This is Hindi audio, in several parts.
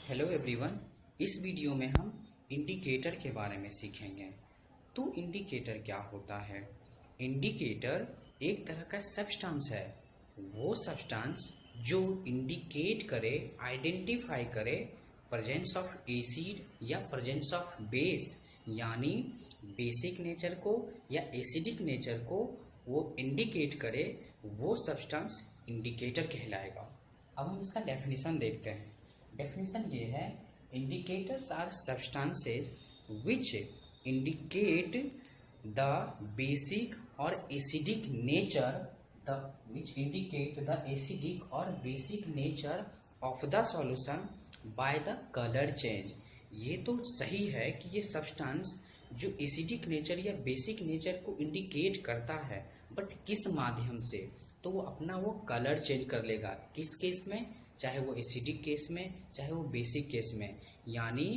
Hello everyone. इस वीडियो में हम इंडिकेटर के बारे में सीखेंगे। तो इंडिकेटर क्या होता है? इंडिकेटर एक तरह का सब्सटेंस है। वो सब्सटेंस जो इंडिकेट करे, आइडेंटिफाई करे प्रेजेंस ऑफ एसिड या प्रेजेंस ऑफ बेस, यानी बेसिक नेचर को या एसिडिक नेचर को वो इंडिकेट करे, वो सब्सटेंस इंडिकेटर कहलाएगा। अब हम इसका डेफिनेशन देखते हैं। डेफिनेशन ये है, indicators are substances which indicate the basic और acidic nature which indicate the acidic or basic nature of the solution by the color change। ये तो सही है कि ये सब्सटेंस जो एसिडिक नेचर या बेसिक नेचर को इंडिकेट करता है, बट किस माध्यम से? तो वो अपना वो कलर चेंज कर लेगा। किस केस में? चाहे वो एसिडिक केस में, चाहे वो बेसिक केस में। यानी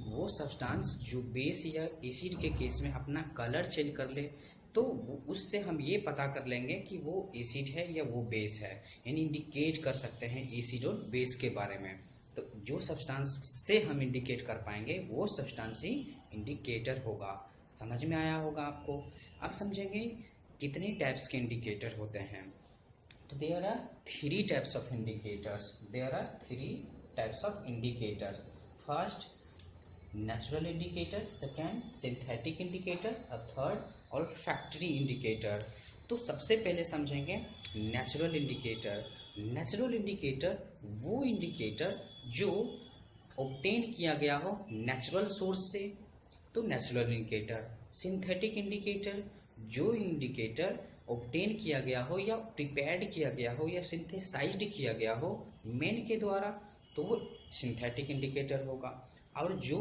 वो सब्सटेंस जो बेस या एसिड के केस में अपना कलर चेंज कर ले, तो उससे हम ये पता कर लेंगे कि वो एसिड है या वो बेस है। यानी इंडिकेट कर सकते हैं एसिड और बेस के बारे में। तो जो सब्सटेंस से हम इंडिकेट कर पाएंगे वो सब्सटेंस ही इंडिकेटर होगा। समझ में आया होगा आपको? अब समझेंगे कितने टाइप्स के इंडिकेटर होते हैं। तो there are three types of indicators. First natural indicator, second synthetic indicator और थर्ड और फैक्ट्री इंडिकेटर। तो सबसे पहले समझेंगे नेचुरल इंडिकेटर। नेचुरल इंडिकेटर वो इंडिकेटर जो ऑब्टेन किया गया हो नेचुरल सोर्स से, तो नेचुरल इंडिकेटर। सिंथेटिक इंडिकेटर जो इंडिकेटर ऑब्टेन किया गया हो या प्रिपेयर्ड किया गया हो या सिंथेसाइज्ड किया गया हो मैन के द्वारा, तो वो सिंथेटिक इंडिकेटर होगा। और जो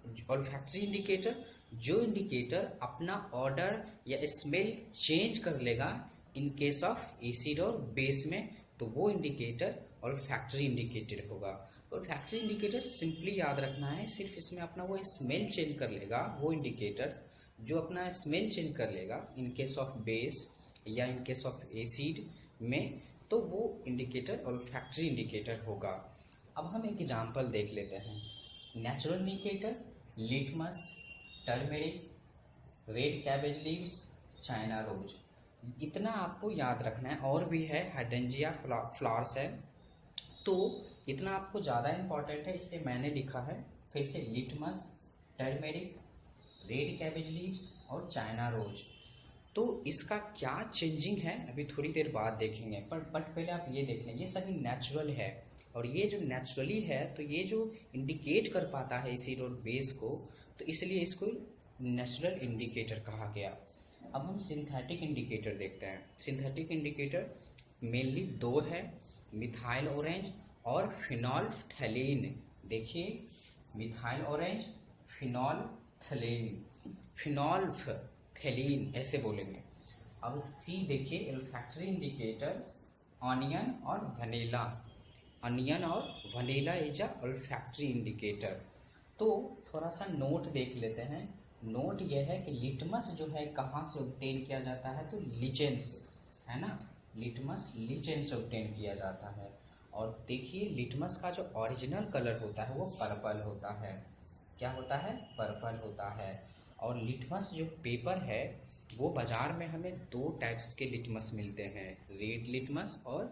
फैक्ट्री इंडिकेटर, जो इंडिकेटर अपना ऑर्डर या स्मेल चेंज कर लेगा इन केस ऑफ एसिड और बेस में, तो वो इंडिकेटर और फैक्ट्री इंडिकेटर होगा। और फैक्ट्री इंडिकेटर सिंपली याद रखना है, सिर्फ इसमें अपना वो स्मेल चेंज कर लेगा। वो इंडिकेटर जो अपना स्मेल चेंज कर लेगा इन केस ऑफ बेस या इन केस ऑफ एसिड में, तो वो इंडिकेटर और फैक्ट्री इंडिकेटर होगा। अब हम एक एग्जांपल देख लेते हैं। Natural indicator litmus, turmeric, red cabbage leaves, China rose. इतना आपको याद रखना है। और भी है, हाइड्रेंजिया फ्लावर्स है, तो इतना आपको ज़्यादा इम्पॉर्टेंट है इसलिए मैंने लिखा है। फिर से litmus, turmeric, red cabbage leaves और चाइना रोज। तो इसका क्या चेंजिंग है अभी थोड़ी देर बाद देखेंगे, बट पहले आप ये देख लें, ये सभी नेचुरल है। और ये जो नेचुरली है, तो ये जो इंडिकेट कर पाता है एसिड और बेस को, तो इसलिए इसको नेचुरल इंडिकेटर कहा गया। अब हम सिंथेटिक इंडिकेटर देखते हैं। सिंथेटिक इंडिकेटर मेनली दो है, मिथाइल ऑरेंज और फिनोल्फथैलीन। देखिए, मिथाइल ऑरेंज, फिनोल्फथैलीन, फिनोल्फथैलीन ऐसे बोलेंगे। अब सी देखिए, olfactory इंडिकेटर्स ऑनियन और वनीला। अनियन और vanilla is a olfactory indicator. तो थोड़ा सा नोट देख लेते हैं। नोट यह है कि लिटमस जो है कहाँ से ऑब्टेन किया जाता है, तो लीचेन से, है ना। लिटमस लीचेन से ऑब्टेन किया जाता है। और देखिए, लिटमस का जो ओरिजिनल कलर होता है वो पर्पल होता है। क्या होता है? पर्पल होता है। और लिटमस जो पेपर है वो बाज़ार में हमें दो टाइप्स के लिटमस मिलते हैं, रेड लिटमस और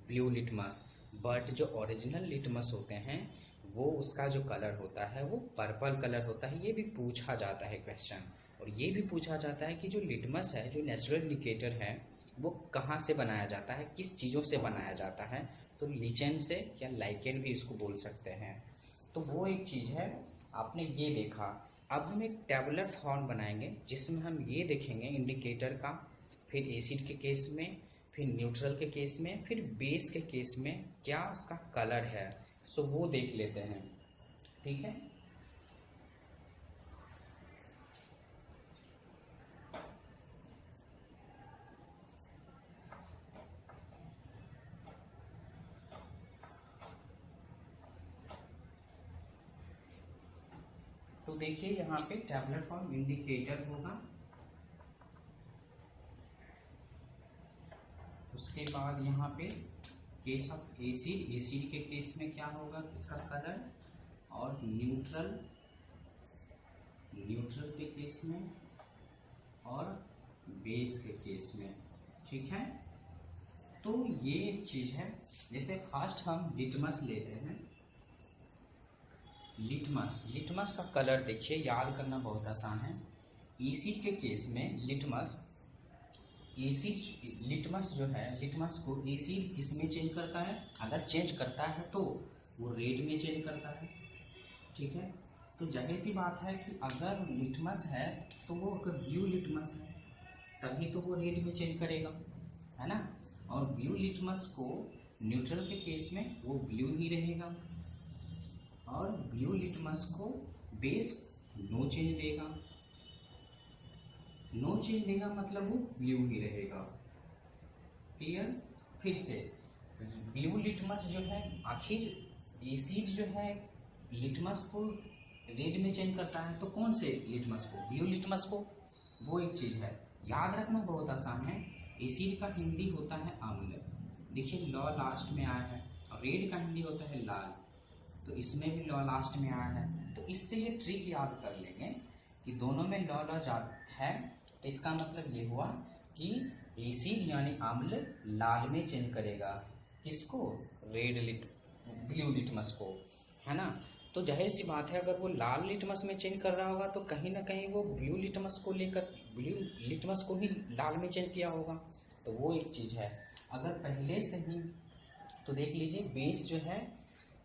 ब्लू लिटमस। बट जो ओरिजिनल लिटमस होते हैं वो उसका जो कलर होता है वो पर्पल कलर होता है। ये भी पूछा जाता है क्वेश्चन। और ये भी पूछा जाता है कि जो लिटमस है, जो नेचुरल इंडिकेटर है, वो कहाँ से बनाया जाता है, किस चीज़ों से बनाया जाता है? तो लीचेन से या लाइकेन भी इसको बोल सकते हैं। तो वो एक चीज़ है, आपने ये देखा। अब हम एक टेबुलर फॉर्म बनाएंगे जिसमें हम ये देखेंगे इंडिकेटर का, फिर एसिड के केस में, फिर न्यूट्रल के केस में, फिर बेस के केस में क्या उसका कलर है। सो वो देख लेते हैं, ठीक है। तो देखिए, यहाँ पे टेबुलर फॉर्म इंडिकेटर होगा, उसके बाद यहाँ पे केस ऑफ एसिड, एसिड के केस में क्या होगा इसका कलर, और न्यूट्रल, न्यूट्रल के केस में, और बेस के केस में। ठीक है, तो ये एक चीज है। जैसे फर्स्ट हम लिटमस लेते हैं, लिटमस, लिटमस का कलर देखिए, याद करना बहुत आसान है। एसिड के केस में लिटमस, एसिड लिटमस जो है, लिटमस को एसिड किस में चेंज करता है, अगर चेंज करता है तो वो रेड में चेंज करता है। ठीक है, तो जाहिर सी बात है कि अगर लिटमस है तो वो अगर ब्लू लिटमस है तभी तो वो रेड में चेंज करेगा, है ना। और ब्लू लिटमस को न्यूट्रल के केस में वो ब्लू ही रहेगा, और ब्लू लिटमस को बेस नो चेंज देगा, नो चेंज देगा मतलब वो ब्लू ही रहेगा। क्लियर। फिर से ब्लू लिटमस जो है, आखिर एसिड जो है लिटमस को रेड में चेंज करता है तो कौन से लिटमस को, ब्लू लिटमस को, वो एक चीज है। याद रखना बहुत आसान है। एसिड का हिंदी होता है अम्ल, देखिए लॉ लास्ट में आया है, और रेड का हिंदी होता है लाल, तो इसमें भी लॉ लास्ट में आया है। तो इससे ये ट्रिक याद कर लेंगे कि दोनों में लॉ लॉ है, तो इसका मतलब ये हुआ कि एसिड यानी अम्ल लाल में चेंज करेगा, किसको, रेड ब्लू लिटमस को, है ना। तो जाहिर सी बात है अगर वो लाल लिटमस में चेंज कर रहा होगा तो कहीं ना कहीं वो ब्लू लिटमस को लेकर, ब्लू लिटमस को ही लाल में चेंज किया होगा, तो वो एक चीज है। अगर पहले से ही तो देख लीजिए बेस जो है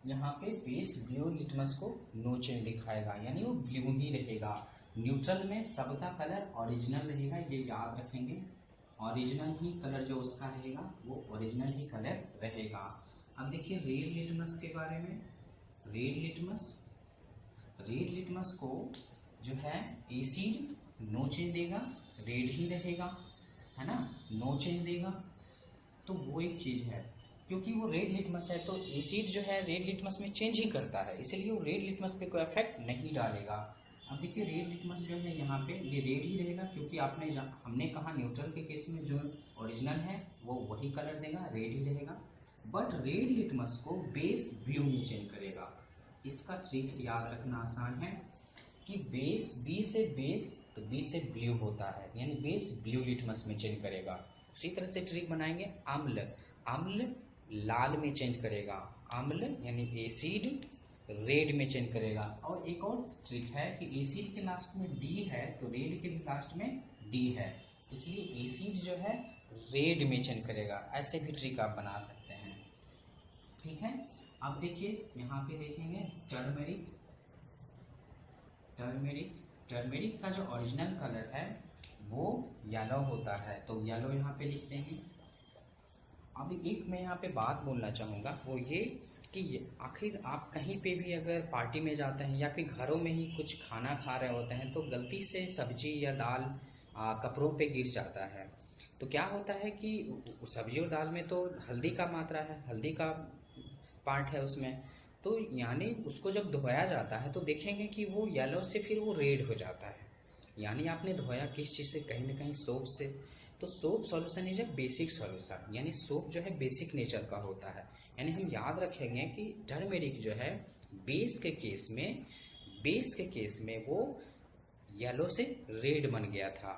यहाँ पे बेस ब्लू लिटमस को नो चेंज दिखाएगा, यानी वो ब्लू ही रहेगा। न्यूट्रल में सबका कलर ओरिजिनल रहेगा, ये याद रखेंगे, ओरिजिनल ही कलर जो उसका रहेगा वो ओरिजिनल ही कलर रहेगा। अब देखिए रेड लिटमस के बारे में, रेड लिटमस, रेड लिटमस को जो है एसिड नो चेंज देगा, रेड ही रहेगा, है ना, नो चेंज देगा, तो वो एक चीज है। क्योंकि वो रेड लिटमस है तो एसिड जो है रेड लिटमस में चेंज ही करता है, इसलिए वो रेड लिटमस पे कोई इफेक्ट नहीं डालेगा। अब देखिए रेड लिटमस जो है यहाँ पे ये रेड ही रहेगा, क्योंकि हमने कहा न्यूट्रल के केस में जो ओरिजिनल है वो वही कलर देगा, रेड ही रहेगा। बट रेड लिटमस को बेस ब्लू में चेंज करेगा। इसका ट्रिक याद रखना आसान है कि बेस बी से बेस, तो बी से ब्लू होता है, यानी बेस ब्लू लिटमस में चेंज करेगा। उसी तरह से ट्रिक बनाएंगे अम्ल, अम्ल लाल में चेंज करेगा, अम्ल यानी एसिड रेड में चेंज करेगा। और एक और ट्रिक है कि एसिड के लास्ट में डी है तो रेड के भी लास्ट में डी है, इसलिए एसिड जो है रेड में चेंज करेगा। ऐसे भी ट्रिक आप बना सकते हैं। ठीक है, अब देखिए यहाँ पे देखेंगे टर्मेरिक, टर्मेरिक, टर्मेरिक का जो ओरिजिनल कलर है वो येलो होता है, तो येलो यहाँ पे लिख देंगे। अब एक मैं यहाँ पे बात बोलना चाहूँगा, वो ये कि आखिर आप कहीं पे भी अगर पार्टी में जाते हैं या फिर घरों में ही कुछ खाना खा रहे होते हैं तो गलती से सब्जी या दाल कपड़ों पे गिर जाता है, तो क्या होता है कि सब्जी और दाल में तो हल्दी का मात्रा है, हल्दी का पार्ट है उसमें, तो यानी उसको जब धोया जाता है तो देखेंगे कि वो येलो से फिर वो रेड हो जाता है। यानी आपने धोया किस चीज़ से, कहीं ना कहीं सोप से, तो soap solution is a basic solution, यानी सोप जो है बेसिक नेचर का होता है। यानी हम याद रखेंगे कि टर्मेरिक जो है बेस के केस में, बेस के केस में वो येलो से रेड बन गया था,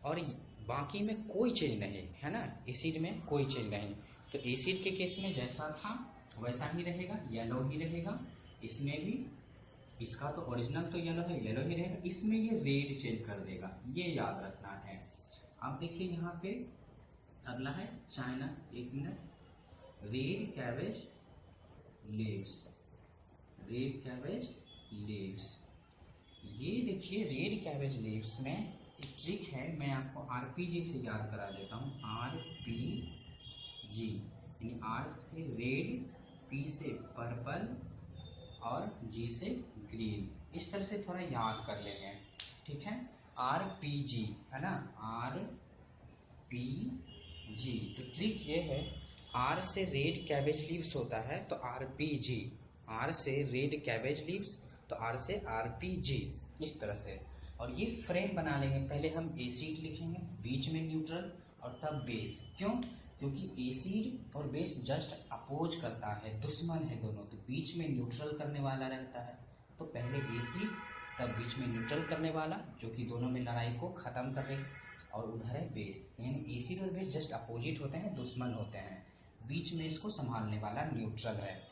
और बाकी में कोई चेंज नहीं है ना, एसिड में कोई चेंज नहीं। तो एसिड के केस में जैसा था वैसा ही रहेगा, येलो ही रहेगा, इसमें भी इसका तो ओरिजिनल तो येलो है, येलो ही रहेगा, इसमें ये रेड चेंज कर देगा, ये याद रखना है। अब देखिए यहाँ पे अगला है चाइना, एक minute, red cabbage leaves, red cabbage leaves, ये देखिए रेड कैबेज लीव्स में एक ट्रिक है, मैं आपको आरपीजी से याद करा देता हूँ। आरपीजी यानी आर से रेड, पी से पर्पल और जी से ग्रीन, इस तरह से थोड़ा याद कर लेंगे। ठीक है, आरपीजी है ना, आरपीजी, तो ट्रिक ये है, आर से रेड कैबेज लीव्स होता है तो आरपीजी, आर से रेड कैबेज लीव्स तो आर से आरपीजी, इस तरह से। और ये फ्रेम बना लेंगे, पहले हम एसिड लिखेंगे, बीच में न्यूट्रल और तब बेस। क्यों? क्योंकि एसिड और बेस जस्ट अपोज करता है, दुश्मन है दोनों, तो बीच में न्यूट्रल करने वाला रहता है। तो पहले एसिड, तब बीच में न्यूट्रल करने वाला जो कि दोनों में लड़ाई को ख़त्म करेगी, और उधर है बेस। यानी एसिड और बेस जस्ट अपोजिट होते हैं, दुश्मन होते हैं, बीच में इसको संभालने वाला न्यूट्रल है।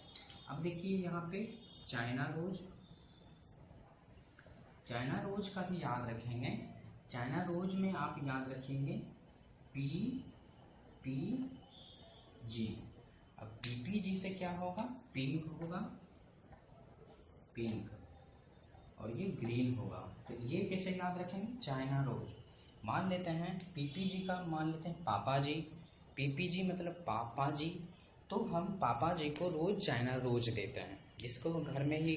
अब देखिए यहाँ पे चाइना रोज, चाइना रोज का भी याद रखेंगे। चाइना रोज में आप याद रखेंगे PPG। अब PPG से क्या होगा, पिंक होगा, पिंक, और ये ग्रीन होगा। तो ये कैसे याद रखेंगे, चाइना रोज। मान लेते हैं PPG का मान लेते हैं पापा जी, PPG मतलब पापा जी, तो हम पापा जी को रोज चाइना रोज देते हैं। इसको घर में ही,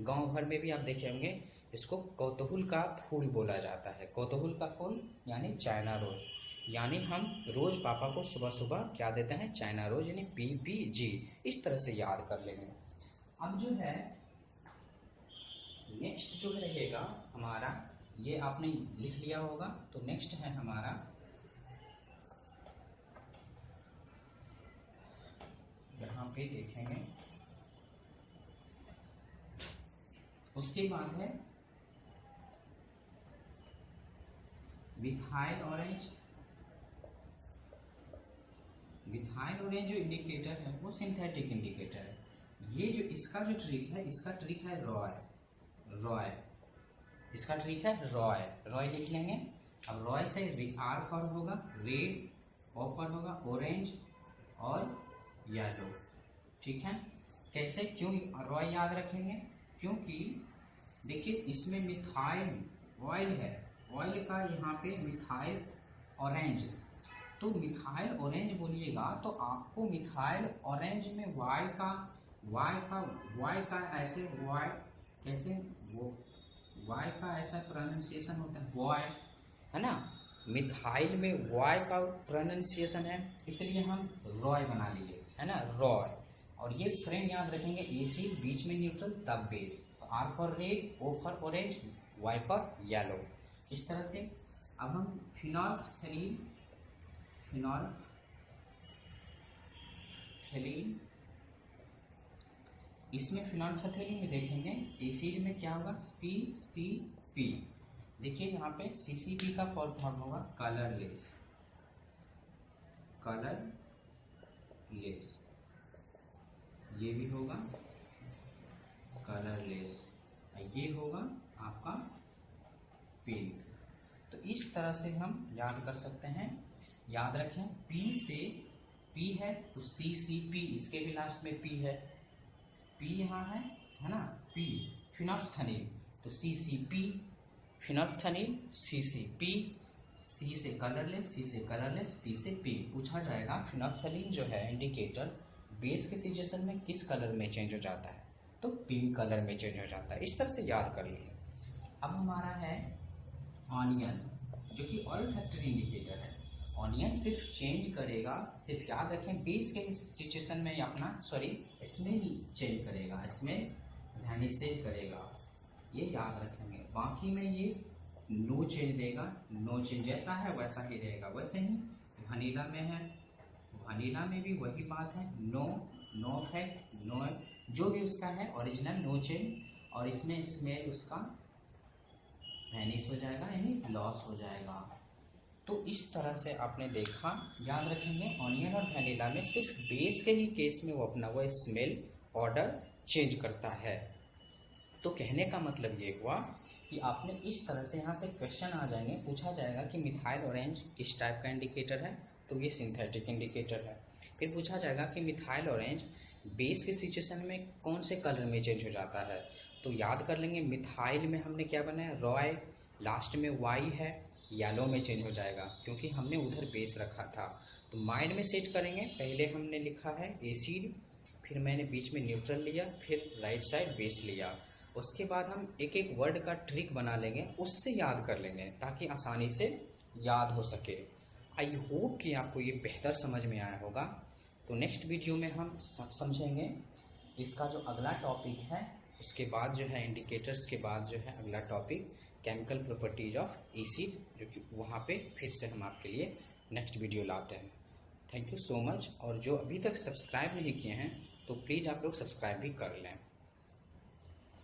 गांव भर में भी आप देखे होंगे, इसको कौतूहल का फूल बोला जाता है। कौतूहल का फूल यानी चाइना रोज, यानी हम रोज पापा को सुबह सुबह क्या देते हैं, चाइना रोज, यानी PPG। इस तरह से याद कर लेंगे। अब जो है नेक्स्ट जो रहेगा हमारा, ये आपने लिख लिया होगा, तो नेक्स्ट है हमारा यहाँ पे देखेंगे। उसके बाद है मिथाइल ऑरेंज। मिथाइल ऑरेंज जो इंडिकेटर है वो सिंथेटिक इंडिकेटर है। ये जो इसका जो ट्रिक है, इसका ट्रिक है रॉय, इसका ट्रिक है रॉय लिख लेंगे। अब रॉय से R पर होगा रेड, O पर होगा ऑरेंज और येलो, ठीक है। कैसे, क्यों रॉय याद रखेंगे, क्योंकि देखिए इसमें मिथाइल ऑयल है, ऑयल का यहाँ पे मिथाइल ऑरेंज, तो मिथाइल ऑरेंज बोलिएगा तो आपको मिथाइल ऑरेंज में Y का ऐसे Y कैसे, वो Y का ऐसा प्रोनाउंसिएशन होता है, बॉय है ना, मिथाइल में Y का प्रोनाउंसिएशन है, इसलिए हम रॉय बना लिए, है ना, रॉय। और ये फ्रेंड याद रखेंगे, एसिड बीच में न्यूट्रल तब बेस, तो R for red, O for orange, Y for yellow, इस तरह से। अब हम फिनोल्फथैलीन इसमें फिनोल्फथैलीन में देखेंगे एसिड में क्या होगा, CCP। देखिए यहाँ पे CCP का फॉर्म होगा कलरलेस, ये भी होगा कलरलेस, ये होगा आपका पिंक। तो इस तरह से हम याद कर सकते हैं। याद रखें P से P है तो CCP, इसके भी लास्ट में P है, P यहाँ है ना, P फिनोल्फथैलीन, तो CCP फिनोल्फथैलीन, CCP, C से कलरलेस, C से कलरलेस, P से P। पूछा जाएगा फिनोल्फथैलीन जो है इंडिकेटर बेस के सिचुएशन में किस कलर में चेंज हो जाता है, तो पिंक कलर में चेंज हो जाता है। इस तरह से याद कर लीजिए। अब हमारा है ऑनियन, जो कि ऑल्फैक्टरी इंडिकेटर है। ऑनियन सिर्फ चेंज करेगा, सिर्फ याद रखें बेस के सिचुएशन में अपना स्मेल चेंज करेगा, स्मेल वैनिसेज करेगा, ये याद रखेंगे। बाकी में ये नो चेंज देगा, नो चेंज, जैसा है वैसा ही रहेगा। वैसे ही वनीला में है, वनीला में भी वही बात है, नो इफेक्ट, नो जो भी उसका है ओरिजिनल, नो चेंज, और इसमें स्मेल उसका वैनिश हो जाएगा, यानी लॉस हो जाएगा। तो इस तरह से आपने देखा, याद रखेंगे ऑनियन और वैनिला में सिर्फ बेस के ही केस में वो अपना वो स्मेल ऑर्डर चेंज करता है। तो कहने का मतलब ये हुआ कि आपने इस तरह से, यहाँ से क्वेश्चन आ जाएंगे, पूछा जाएगा कि मिथाइल ऑरेंज किस टाइप का इंडिकेटर है, तो ये सिंथेटिक इंडिकेटर है। फिर पूछा जाएगा कि मिथाइल ऑरेंज बेस के सिचुएशन में कौन से कलर में चेंज हो जाता है, तो याद कर लेंगे मिथाइल में हमने क्या बनाया, रॉय, लास्ट में Y है, येलो में चेंज हो जाएगा क्योंकि हमने उधर बेस रखा था। तो माइंड में सेट करेंगे, पहले हमने लिखा है एसिड, फिर मैंने बीच में न्यूट्रल लिया, फिर राइट साइड बेस लिया। उसके बाद हम एक एक वर्ड का ट्रिक बना लेंगे, उससे याद कर लेंगे ताकि आसानी से याद हो सके। आई होप कि आपको ये बेहतर समझ में आया होगा। तो नेक्स्ट वीडियो में हम समझेंगे इसका जो अगला टॉपिक है, उसके बाद जो है इंडिकेटर्स के बाद जो है अगला topic chemical properties of acid, जो कि वहाँ पे फिर से हम आपके लिए नेक्स्ट वीडियो लाते हैं। Thank you so much. और जो अभी तक सब्सक्राइब नहीं किए हैं तो प्लीज़ आप लोग सब्सक्राइब भी कर लें।